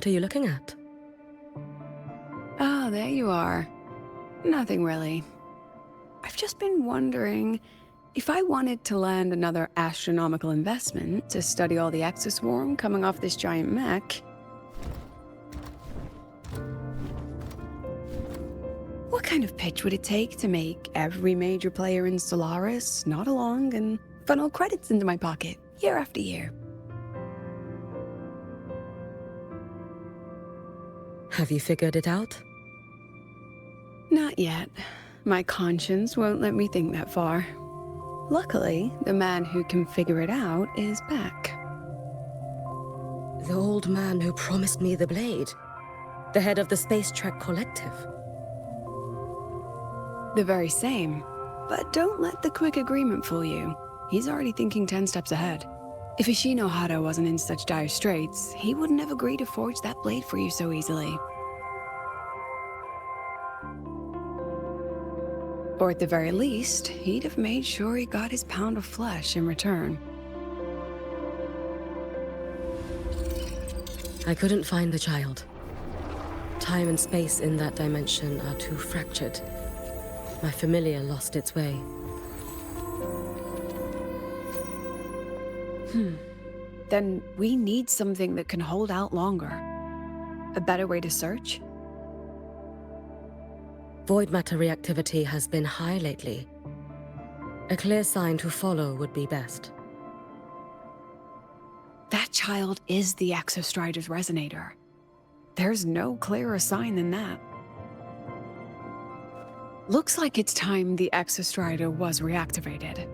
What are you looking at? Oh, there you are. Nothing really. I've just been wondering if I wanted to land another astronomical investment to study all the exoswarm coming off this giant mech. What kind of pitch would it take to make every major player in Solaris nod along and funnel credits into my pocket year after year? Have you figured it out? Not yet. My conscience won't let me think that far. Luckily, the man who can figure it out is back. The old man who promised me the blade. The head of the Space Trek Collective. The very same. But don't let the quick agreement fool you. He's already thinking 10 steps ahead. If Ishino Hado wasn't in such dire straits, he wouldn't have agreed to forge that blade for you so easily. Or at the very least, he'd have made sure he got his pound of flesh in return. I couldn't find the child. Time and space in that dimension are too fractured. My familiar lost its way. Then we need something that can hold out longer. A better way to search? Void matter reactivity has been high lately. A clear sign to follow would be best. That child is the Exostrider's resonator. There's no clearer sign than that. Looks like it's time the Exostrider was reactivated.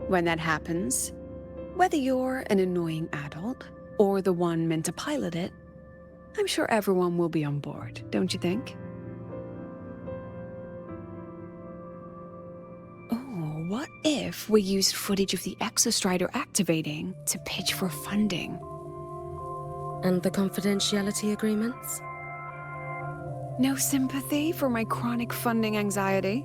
When that happens, whether you're an annoying adult or the one meant to pilot it, I'm sure everyone will be on board, don't you think? Oh, what if we used footage of the Exostrider activating to pitch for funding? And the confidentiality agreements? No sympathy for my chronic funding anxiety?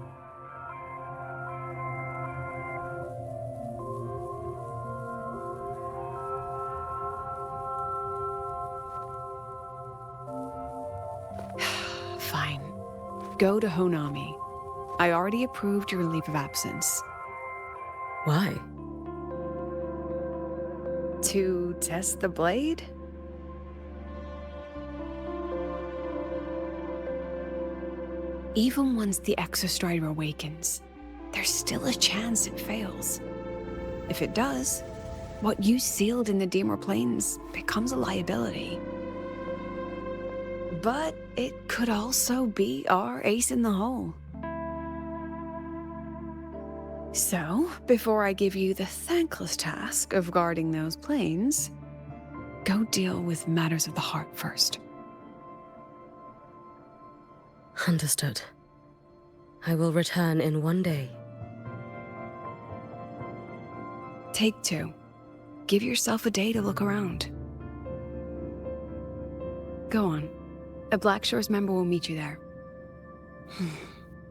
Fine. Go to Honami. I already approved your leave of absence. Why? To test the blade? Even once the Exostrider awakens, there's still a chance it fails. If it does, what you sealed in the Demer Plains becomes a liability. But it could also be our ace in the hole. So, before I give you the thankless task of guarding those planes, go deal with matters of the heart first. Understood. I will return in one day. Take 2. Give yourself a day to look around. Go on. A Black Shores member will meet you there.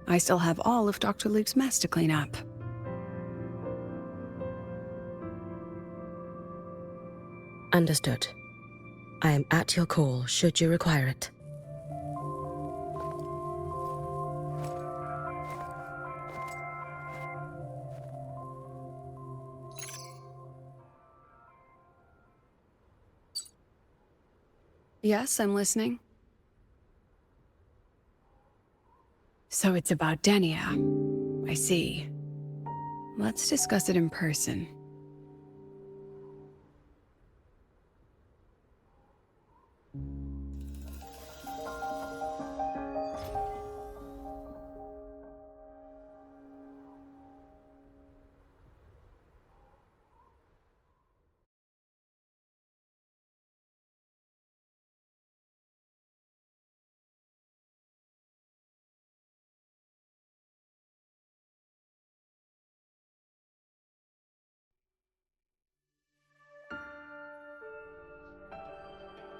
I still have all of Dr. Luke's mess to clean up. Understood. I am at your call should you require it. Yes, I'm listening. So it's about Denia. I see. Let's discuss it in person.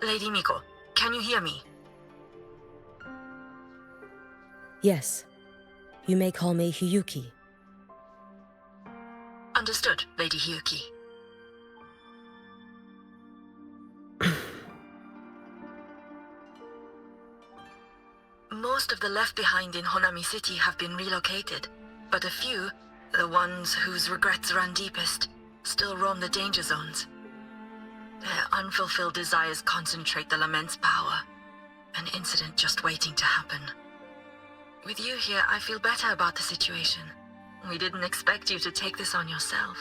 Lady Miko, can you hear me? Yes. You may call me Hiyuki. Understood, Lady Hiyuki. Most of the left behind in Honami City have been relocated, but a few, the ones whose regrets run deepest, still roam the danger zones. Their unfulfilled desires concentrate the Lament's power, an incident just waiting to happen. With you here, I feel better about the situation. We didn't expect you to take this on yourself.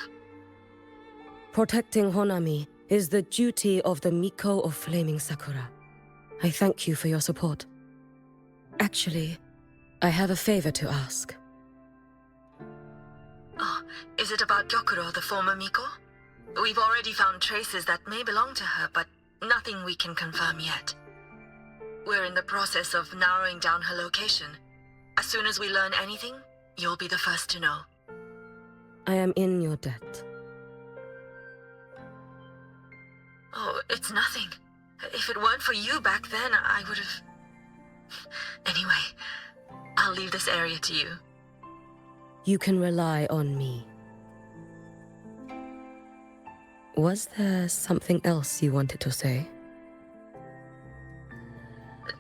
Protecting Honami is the duty of the Miko of Flaming Sakura. I thank you for your support. Actually, I have a favor to ask. Oh, is it about Gyokuro, the former Miko? We've already found traces that may belong to her, but nothing we can confirm yet. We're in the process of narrowing down her location. As soon as we learn anything, you'll be the first to know. I am in your debt. Oh, it's nothing. If it weren't for you back then, I would have... Anyway, I'll leave this area to you. You can rely on me. Was there something else you wanted to say?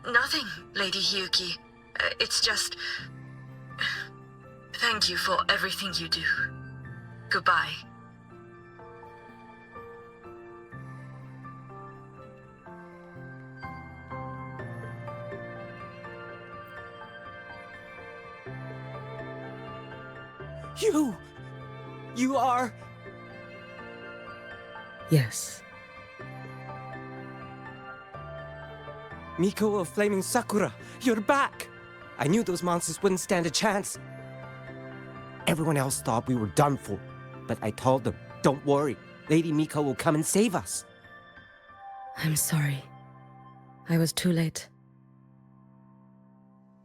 Nothing, Lady Hyuki. It's just... Thank you for everything you do. Goodbye. You are... Yes. Miko of Flaming Sakura, you're back! I knew those monsters wouldn't stand a chance. Everyone else thought we were done for, but I told them, don't worry, Lady Miko will come and save us. I'm sorry. I was too late.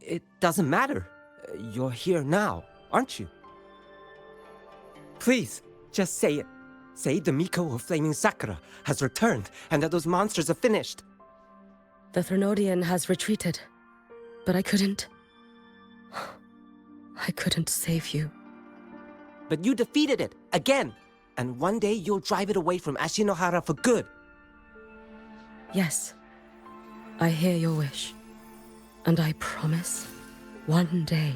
It doesn't matter. You're here now, aren't you? Please, just say it. Say the Miko of Flaming Sakura has returned and that those monsters are finished. The Threnodian has retreated, but I couldn't. I couldn't save you. But you defeated it, again! And one day you'll drive it away from Ashinohara for good. Yes, I hear your wish. And I promise, one day...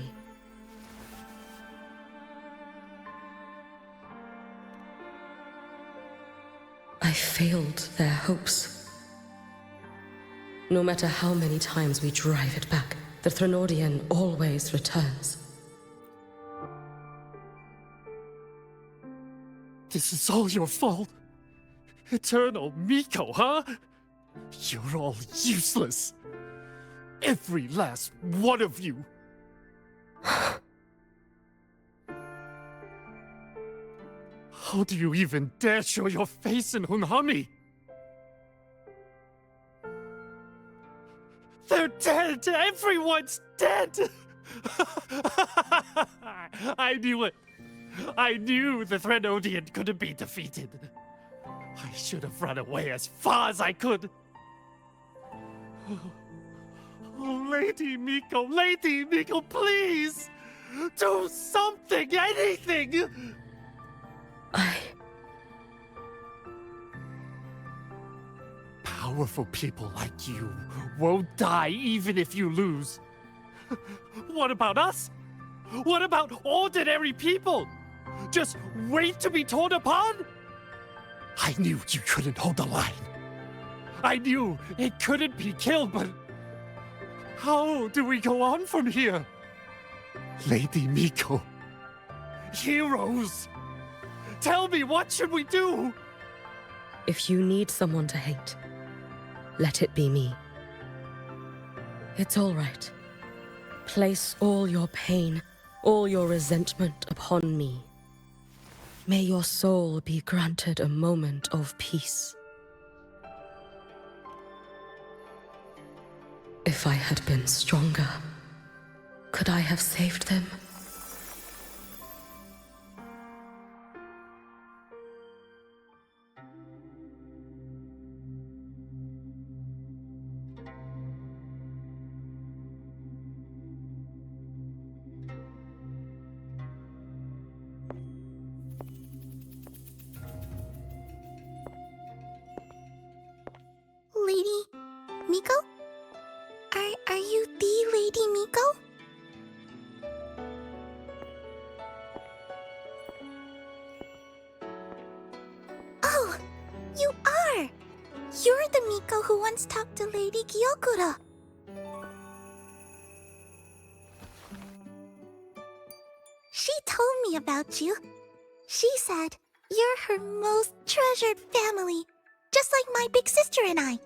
I failed their hopes. No matter how many times we drive it back, the Threnodian always returns. This is all your fault. Eternal Miko, huh? You're all useless. Every last one of you. How do you even dare show your face in Hunhami? They're dead! Everyone's dead! I knew it. I knew the Threnodian couldn't be defeated. I should have run away as far as I could. Oh, Lady Miko, please! Do something, anything! Powerful people like you won't die even if you lose. What about us? What about ordinary people? Just wait to be torn apart? I knew you couldn't hold the line. I knew it couldn't be killed, but how do we go on from here? Lady Miko, heroes, tell me, what should we do? If you need someone to hate, let it be me. It's all right. Place all your pain, all your resentment upon me. May your soul be granted a moment of peace. If I had been stronger, could I have saved them? Lady Miko? Are you the Lady Miko? Oh, you are! You're the Miko who once talked to Lady Gyokura. She told me about you. She said you're her most treasured family, just like my big sister and I.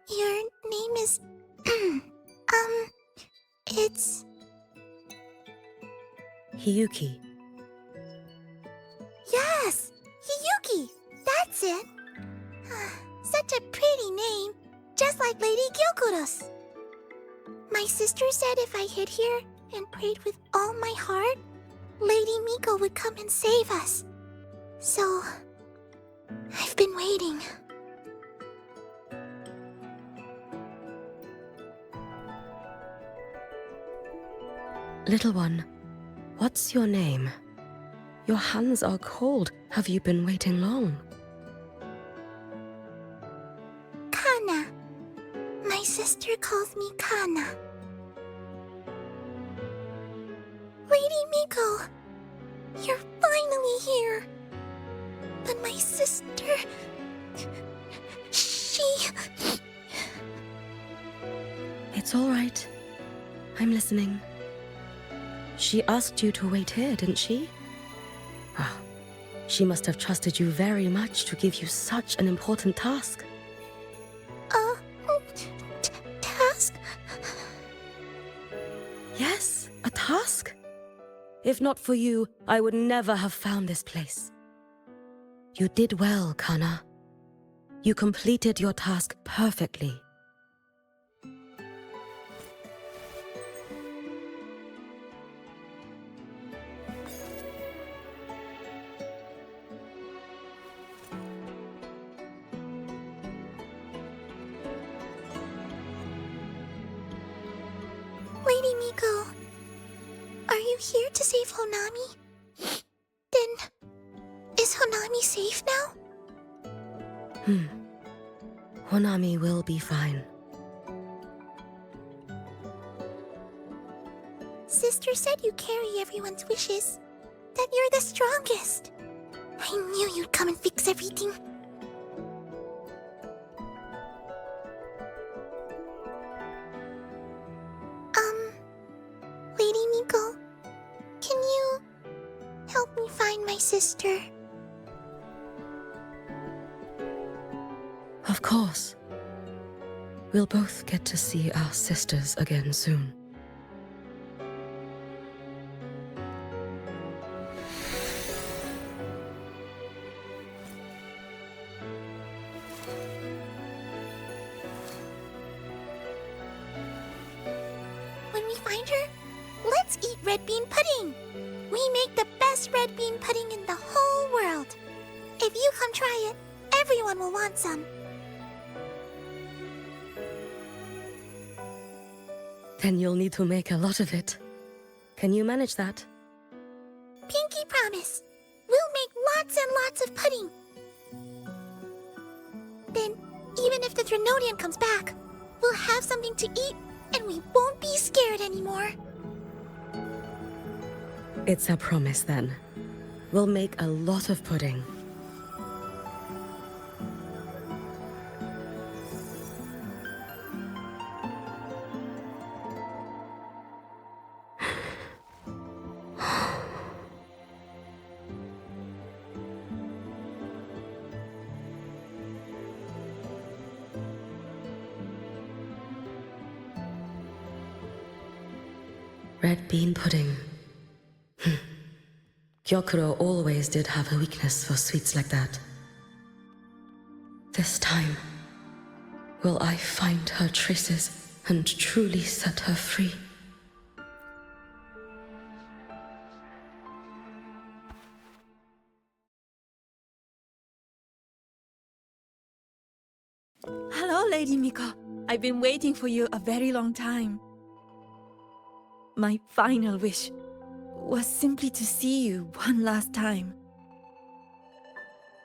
Your name is... it's... Hiyuki. Yes! Hiyuki! That's it! Such a pretty name, just like Lady Gyokura's. My sister said if I hid here and prayed with all my heart, Lady Miko would come and save us. So, I've been waiting. Little one, what's your name? Your hands are cold. Have you been waiting long? Kana. My sister calls me Kana. Lady Miko, you're finally here. But my sister... she... It's all right. I'm listening. She asked you to wait here, didn't she? Ah, she must have trusted you very much to give you such an important task. Task? Yes, a task. If not for you, I would never have found this place. You did well, Kana. You completed your task perfectly. Lady Miko, are you here to save Honami? Then, is Honami safe now? Honami will be fine. Sister said you carry everyone's wishes, that you're the strongest. I knew you'd come and fix everything. Lady Miko, can you help me find my sister? Of course. We'll both get to see our sisters again soon. When we find her, let's eat red bean pudding. We make the best red bean pudding in the whole world. If you come try it, everyone will want some. Then you'll need to make a lot of it. Can you manage that? Pinky promise. We'll make lots and lots of pudding. Then, even if the Drenodian comes back, we'll have something to eat and we won't be scared anymore. It's a promise then. We'll make a lot of pudding. Red bean pudding. Gyokuro always did have a weakness for sweets like that. This time, will I find her traces and truly set her free? Hello, Lady Miko. I've been waiting for you a very long time. My final wish was simply to see you one last time.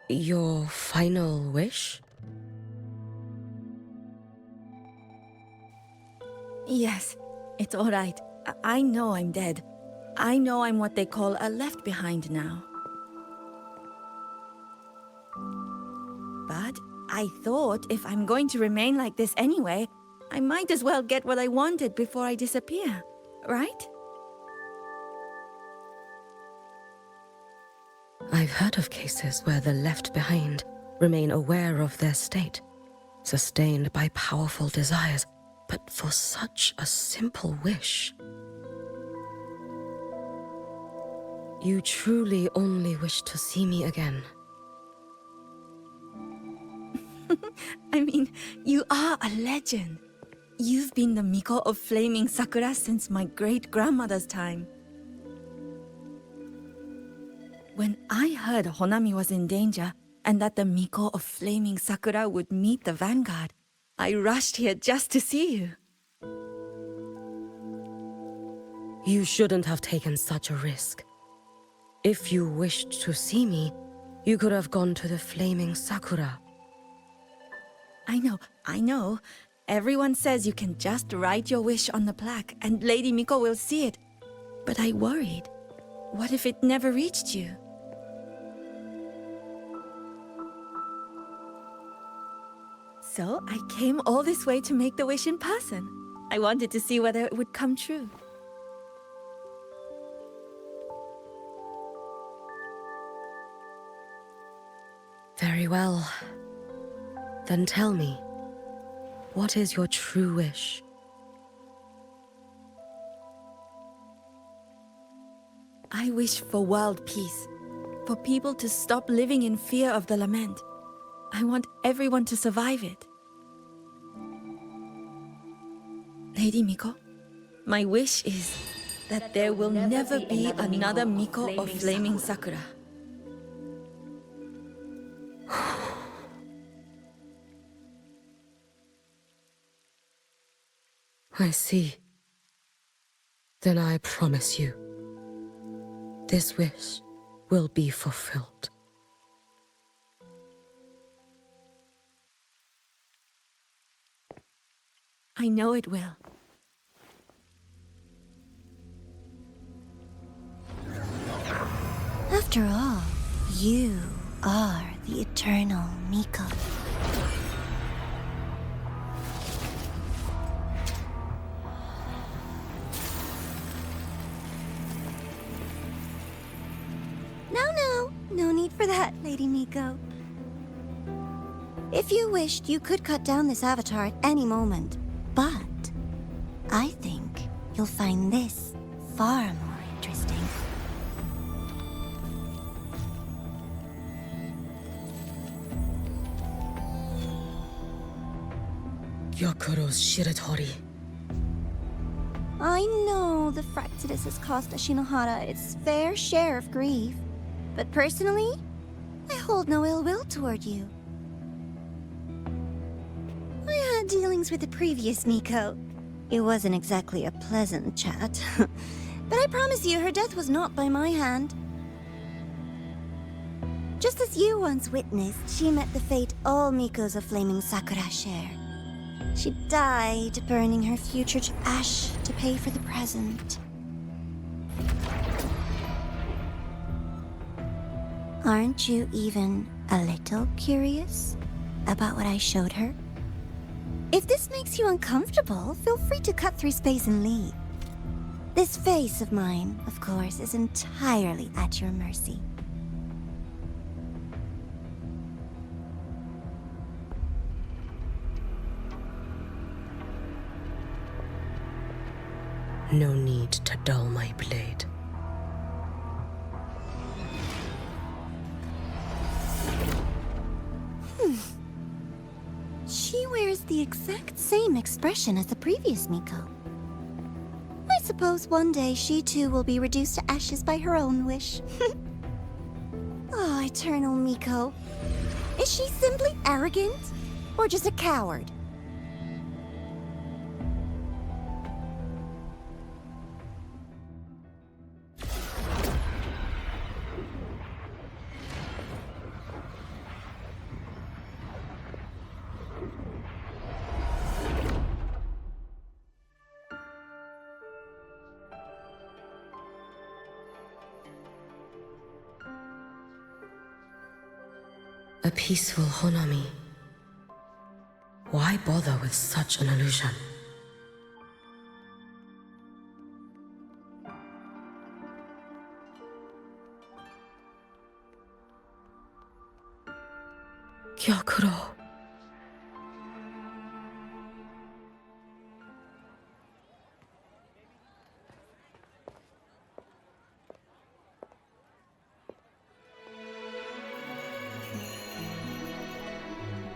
Your final wish? Yes, it's all right. I know I'm dead. I know I'm what they call a left behind now. But I thought if I'm going to remain like this anyway, I might as well get what I wanted before I disappear, right? I've heard of cases where the left behind remain aware of their state, sustained by powerful desires, but for such a simple wish. You truly only wish to see me again. I mean, you are a legend. You've been the Miko of Flaming Sakura since my great-grandmother's time. When I heard Honami was in danger and that the Miko of Flaming Sakura would meet the vanguard, I rushed here just to see you. You shouldn't have taken such a risk. If you wished to see me, you could have gone to the Flaming Sakura. I know. Everyone says you can just write your wish on the plaque and Lady Miko will see it. But I worried. What if it never reached you? So I came all this way to make the wish in person. I wanted to see whether it would come true. Very well. Then tell me, what is your true wish? I wish for world peace, for people to stop living in fear of the lament. I want everyone to survive it. Lady Miko, my wish is that there will never be another Miko of Flaming Sakura. I see. Then I promise you, this wish will be fulfilled. I know it will. After all, you are the eternal Miko. No need for that, Lady Miko. If you wished, you could cut down this avatar at any moment. But I think you'll find this far more interesting. Gyokuro's Shiratori. I know the Fractidus has cost Ashinohara its fair share of grief. But personally, I hold no ill will toward you. I had dealings with the previous Miko. It wasn't exactly a pleasant chat. But I promise you, her death was not by my hand. Just as you once witnessed, she met the fate all Mikos of Flaming Sakura share. She died, burning her future to ash to pay for the present. Aren't you even a little curious about what I showed her? If this makes you uncomfortable, feel free to cut through space and leave. This face of mine, of course, is entirely at your mercy. No need to dull my blade. She wears the exact same expression as the previous Miko. I suppose one day she too will be reduced to ashes by her own wish. Oh, eternal Miko. Is she simply arrogant? Or just a coward? A peaceful Honami. Why bother with such an illusion? Gyokuro.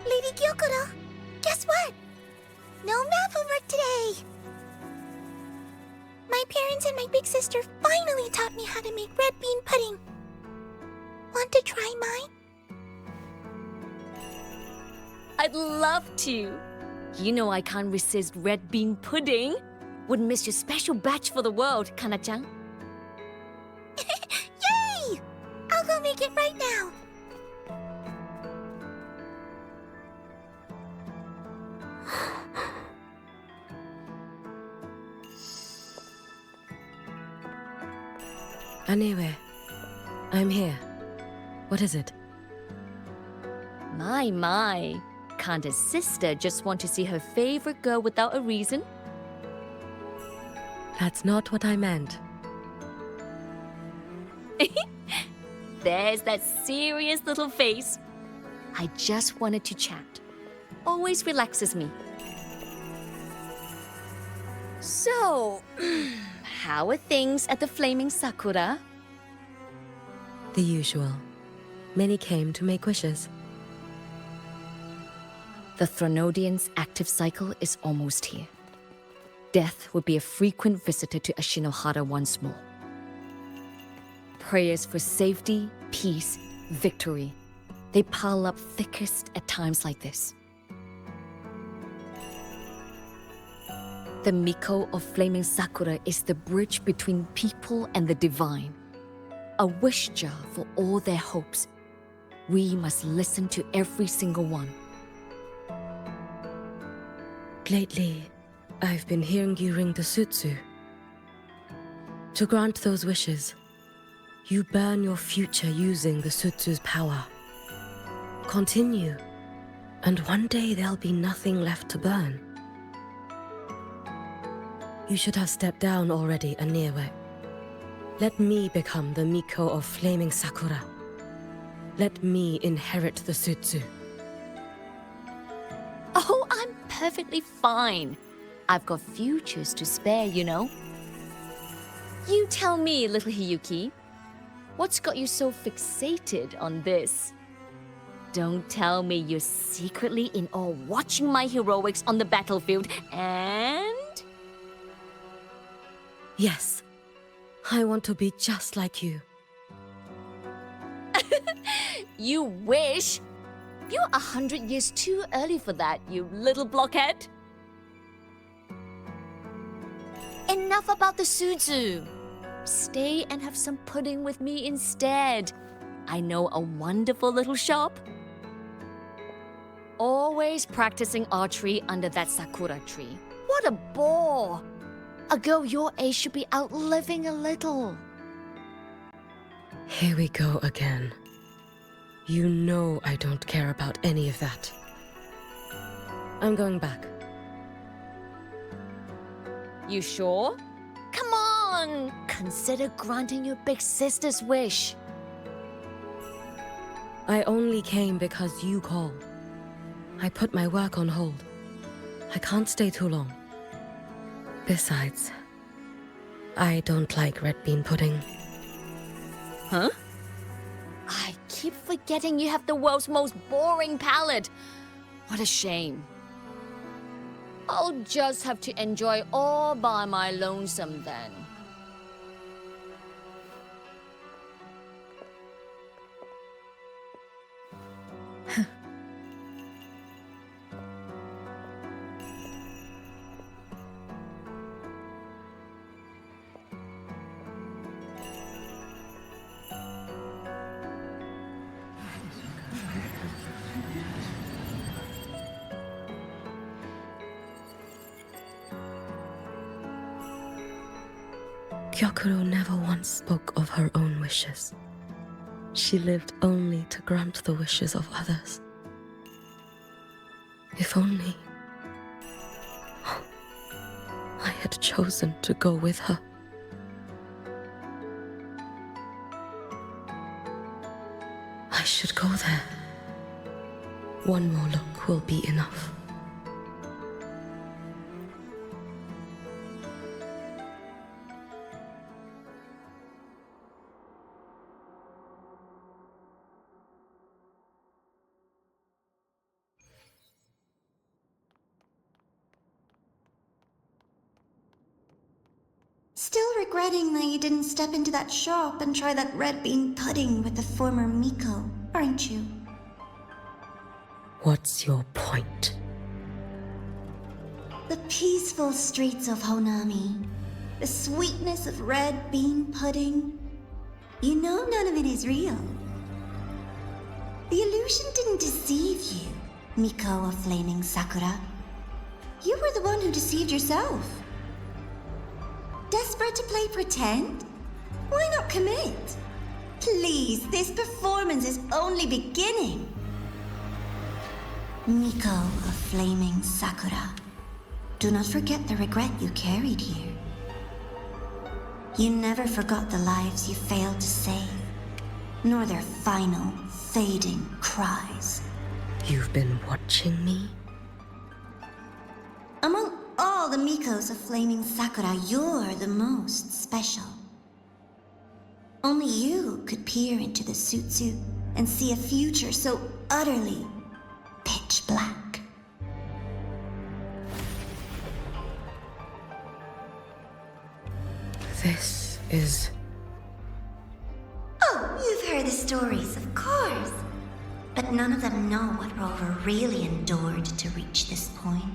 Lady Gyokuro, guess what? No math homework today! My parents and my big sister finally taught me how to make red bean pudding. Want to try mine? I'd love to. You know I can't resist red bean pudding. Wouldn't miss your special batch for the world, Kana-chan. Yay! I'll go make it right now. Anyway, I'm here. What is it? My. Can't a sister just want to see her favorite girl without a reason? That's not what I meant. There's that serious little face. I just wanted to chat. Always relaxes me. So, how are things at the Flaming Sakura? The usual. Many came to make wishes. The Thronodian's active cycle is almost here. Death would be a frequent visitor to Ashinohara once more. Prayers for safety, peace, victory. They pile up thickest at times like this. The Miko of Flaming Sakura is the bridge between people and the divine. A wish jar for all their hopes. We must listen to every single one. Lately, I've been hearing you ring the sutsu. To grant those wishes, you burn your future using the sutsu's power. Continue, and one day there'll be nothing left to burn. You should have stepped down already, Aniwe. Let me become the Miko of Flaming Sakura. Let me inherit the sutsu. Oh, I'm perfectly fine. I've got futures to spare, you know. You tell me, little Hiyuki, what's got you so fixated on this? Don't tell me you're secretly in awe watching my heroics on the battlefield and... Yes, I want to be just like you. You wish? You're 100 years too early for that, you little blockhead. Enough about the sutsu. Stay and have some pudding with me instead. I know a wonderful little shop. Always practicing archery under that sakura tree. What a bore! A girl your age should be out living a little. Here we go again. You know I don't care about any of that. I'm going back. You sure? Come on! Consider granting your big sister's wish. I only came because you called. I put my work on hold. I can't stay too long. Besides, I don't like red bean pudding. Huh? I keep forgetting you have the world's most boring palate. What a shame. I'll just have to enjoy all by my lonesome then. Gyokuro never once spoke of her own wishes. she lived only to grant the wishes of others. If only I had chosen to go with her. I should go there. One more look will be enough. Still regretting that you didn't step into that shop and try that red bean pudding with the former Miko, aren't you? What's your point? The peaceful streets of Honami, the sweetness of red bean pudding. You know none of it is real. The illusion didn't deceive you, Miko of Flaming Sakura. You were the one who deceived yourself. Desperate to play pretend? Why not commit? Please, this performance is only beginning. Miko of Flaming Sakura, do not forget the regret you carried here. You never forgot the lives you failed to save, nor their final, fading cries. You've been watching me? Among all the Mikos of Flaming Sakura, you're the most special. Only you could peer into the Sutsu and see a future so utterly pitch black. This is... Oh, you've heard the stories, of course. But none of them know what Rover really endured to reach this point.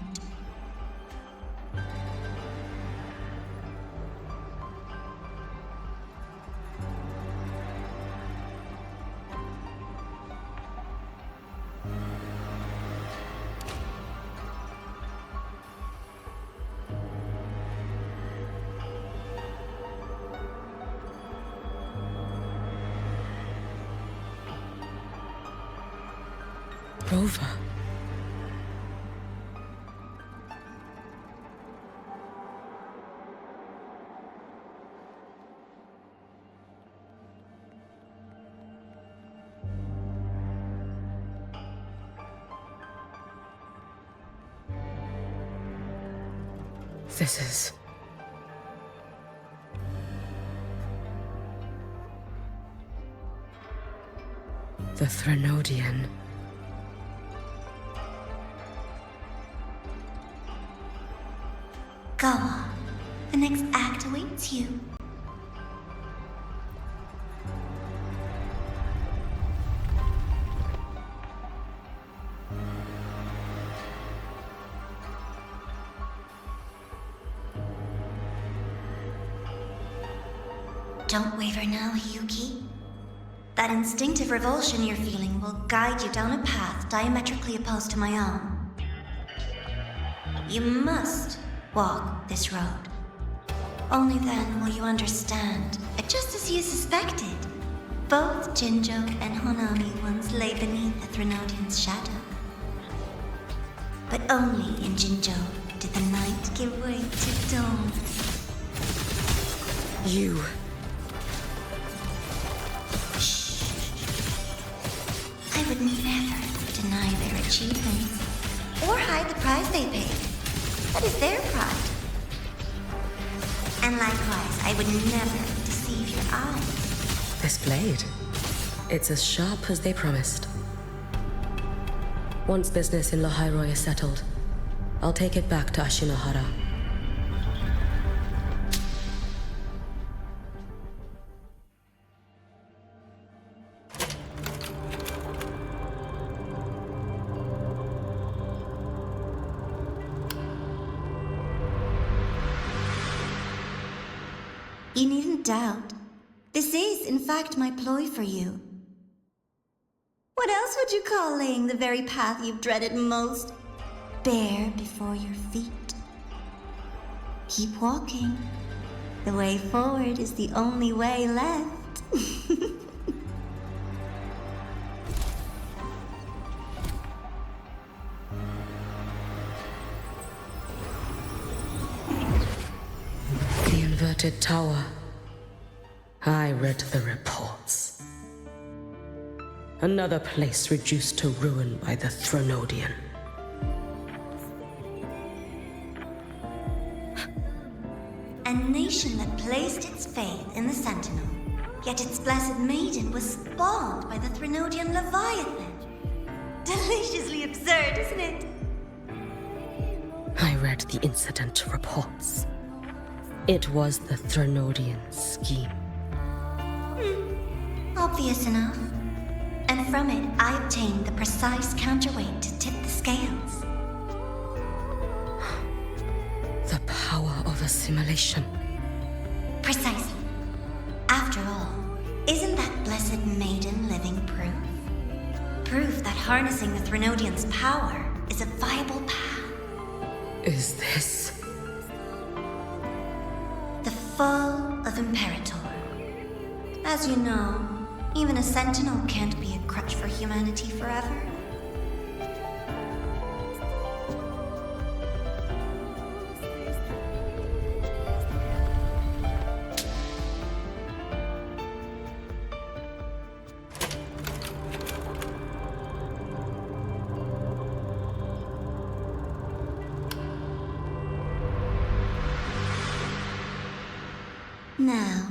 Rover. This is... the Threnodian. Go on. The next act awaits you. Don't waver now, Yuki. That instinctive revulsion you're feeling will guide you down a path diametrically opposed to my own. You must walk this road. Only then will you understand, just as you suspected. Both Jinjo and Honami once lay beneath the Threnodian's shadow. But only in Jinjo did the night give way to dawn. You... I would never deny their achievements, or hide the price they paid. That is their pride. And likewise, I would never deceive your eyes. This blade, it's as sharp as they promised. Once business in Lahai-Roi is settled, I'll take it back to Ashinohara. You needn't doubt. This is, in fact, my ploy for you. What else would you call laying the very path you've dreaded most bare before your feet? Keep walking. The way forward is the only way left. infected tower. I read the reports. Another place reduced to ruin by the Threnodian. A nation that placed its faith in the Sentinel, yet its blessed maiden was spawned by the Threnodian Leviathan. Deliciously absurd, isn't it? I read the incident reports. It was the Threnodian scheme. Obvious enough. And from it, I obtained the precise counterweight to tip the scales. The power of assimilation. Precisely. After all, isn't that blessed maiden living proof? Proof that harnessing the Threnodian's power is a viable path. Is this... The fall of Imperator. As you know, even a sentinel can't be a crutch for humanity forever. Now,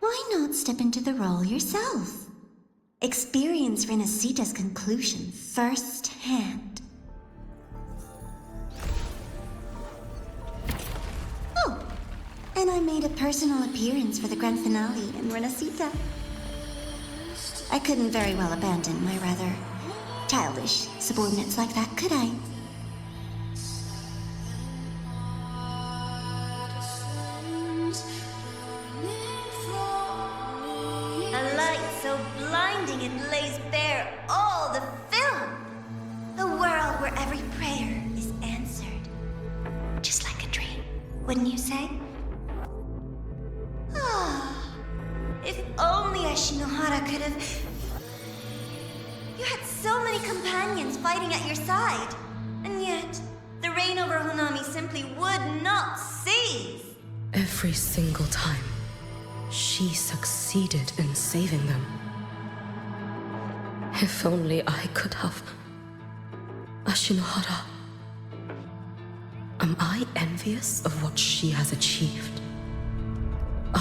why not step into the role yourself? Experience Renacita's conclusion firsthand. Oh, and I made a personal appearance for the grand finale in Renacita. I couldn't very well abandon my rather childish subordinates like that, could I? A light so blinding it lays bare all the film. A world where every prayer is answered. Just like a dream, wouldn't you say? Ah, if only Ashinohara could have... You had so many companions fighting at your side. And yet, the reign over Honami simply would not cease. Every single time, she succeeded in saving them. If only I could have... Ashinohara. Am I envious of what she has achieved? A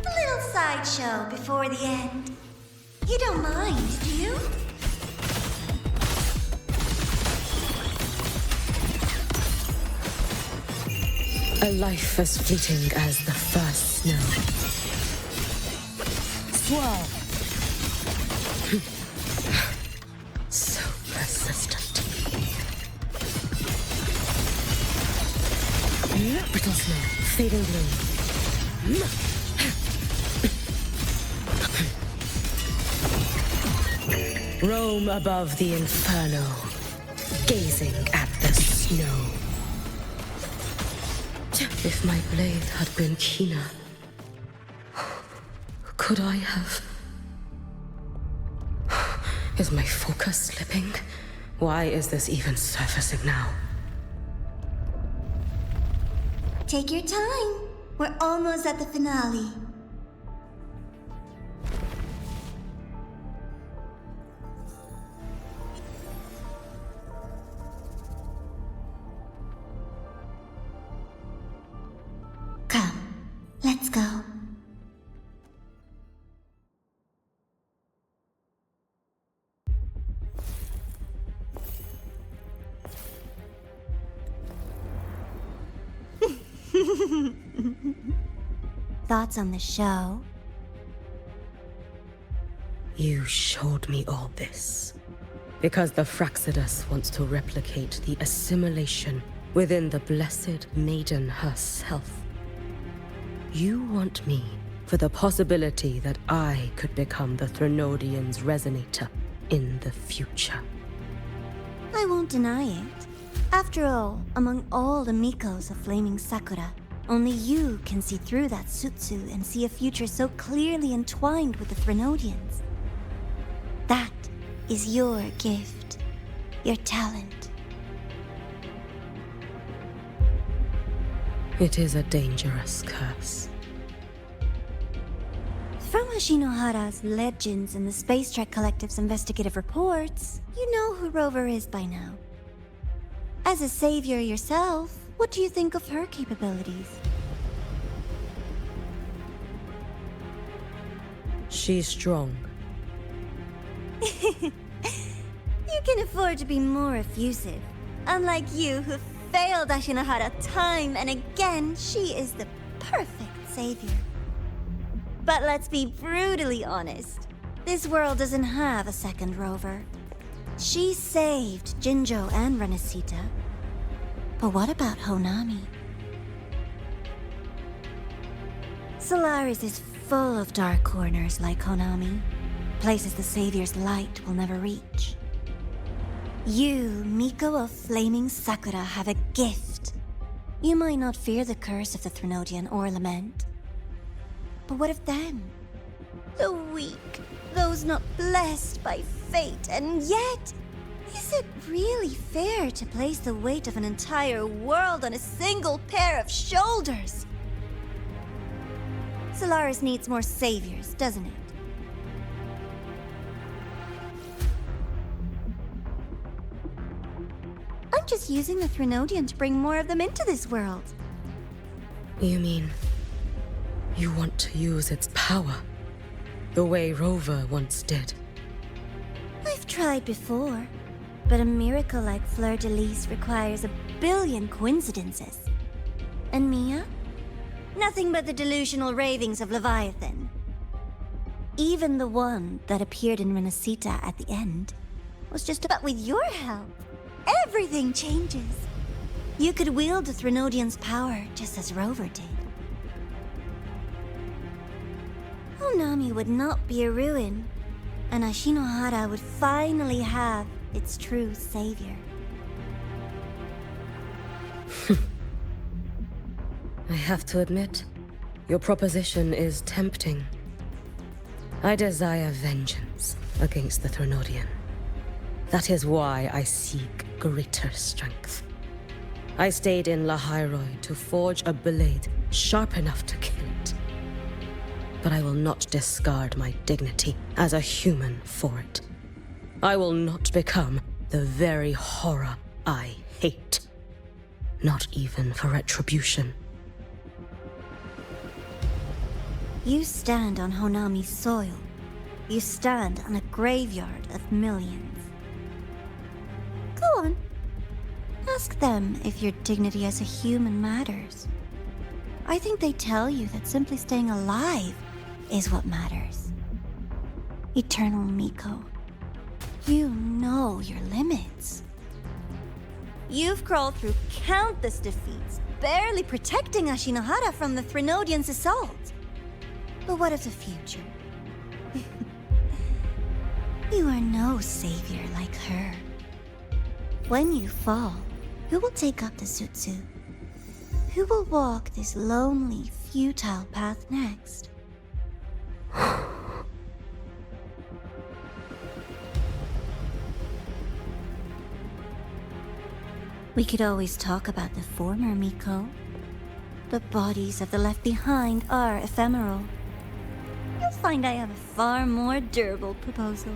little sideshow before the end. You don't mind, do you? A life as fleeting as the first snow. Swirl. So persistent. Brittle snow, fading bloom. Roam above the inferno, gazing at the snow. If my blade had been keener, could I have... Is my focus slipping? Why is this even surfacing now? Take your time. We're almost at the finale. Come, let's go. Thoughts on the show? You showed me all this because the Fraxidus wants to replicate the assimilation within the Blessed Maiden herself. You want me for the possibility that I could become the Threnodian's resonator in the future. I won't deny it. After all, among all the Mikos of Flaming Sakura, only you can see through that Sutsu and see a future so clearly entwined with the Threnodians. That is your gift, your talent. It is a dangerous curse. From Ashinohara's legends and the Space Trek Collective's investigative reports, you know who Rover is by now. As a savior yourself, what do you think of her capabilities? She's strong. You can afford to be more effusive. Unlike you, who failed Ashinohara time and again, she is the perfect savior. But let's be brutally honest. This world doesn't have a second Rover. She saved Jinjo and Renesita. But what about Honami? Solaris is full of dark corners like Honami. Places the Savior's light will never reach. You, Miko of Flaming Sakura, have a gift. You might not fear the curse of the Threnodian or Lament. But what of them? The weak, those not blessed by fate, and yet, is it really fair to place the weight of an entire world on a single pair of shoulders? Solaris needs more saviors, doesn't it? I'm just using the Threnodian to bring more of them into this world. You mean you want to use its power the way Rover once did? I've tried before, but a miracle like Fleur-de-Lis requires a billion coincidences. And Mia? Nothing but the delusional ravings of Leviathan. Even the one that appeared in Renesita at the end was just about with your help. Everything changes. You could wield the Threnodian's power just as Rover did. Honami would not be a ruin, and Ashinohara would finally have its true savior. I have to admit, your proposition is tempting. I desire vengeance against the Threnodian. That is why I seek greater strength. I stayed in Lahai-Roi to forge a blade sharp enough to kill it. But I will not discard my dignity as a human for it. I will not become the very horror I hate. Not even for retribution. You stand on Honami's soil. You stand on a graveyard of millions. Go on. Ask them if your dignity as a human matters. I think they tell you that simply staying alive is what matters. Eternal Miko, you know your limits. You've crawled through countless defeats, barely protecting Ashinohara from the Threnodian's assault. But what of the future? You are no savior like her. When you fall, who will take up the Sutsu? Who will walk this lonely, futile path next? We could always talk about the former, Miko. The bodies of the left behind are ephemeral. You'll find I have a far more durable proposal.